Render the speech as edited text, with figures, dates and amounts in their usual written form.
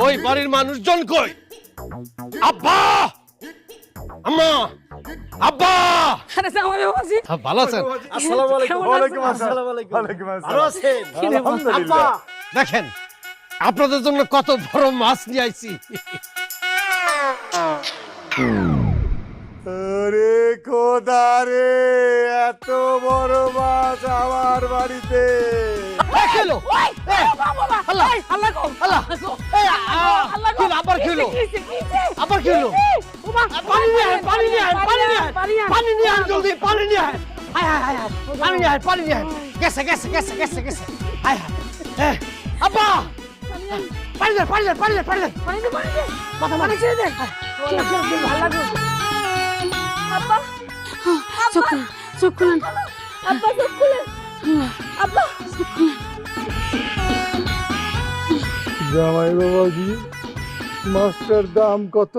ওই বাড়ির মানুষজন কই? আব্বা, আম্মা, আব্বা। আরে জামাই বাবাজি, ভালো আছেন? আসসালামু আলাইকুম। কেমন ওয়ালাইকুম আছেন? আসসালাম। ওয়ালাইকুম আসসালাম। ভালো আছেন? কি রে, আলহামদুলিল্লাহ। দেখেন আপনাদের জন্য কত বড় মাছ নিয়ে আইছি। আরে খোদা রে, এত বড় মাছ আমার বাড়িতে। এই খেলো। ওই বাবা, আল্লাহ। এই আল্লাহ গো, আল্লাহ। এই আল্লাহ গো। খেলো, আবার খেলো। কিছে? আবার খেলো। ওমা, পানি নিয়ে আয়, পানি নিয়ে আয়, পানি নিয়ে আয়, পানি নিয়ে আয়, জলদি পানি নিয়ে আয়। হায় হায় হায় হায়, পানি নিয়ে আয়, পানি নিয়ে আয়। গেছে গেছে গেছে গেছে গেছে। হায় হায়। আব্বা, পানি দে, পানি দে, পানি দে, পানি দে। পানি দে, পানি দে। মাথা পানি মাথা। ছেড়ে দে। চল, চল, চল, ভালো লাগলো। আব্বা, চোখ খুলেন। আব্বা, চোখ খুলেন। আব্বা, চোখ খুলেন। জামাই বাবাজি, মাছটার দাম কত?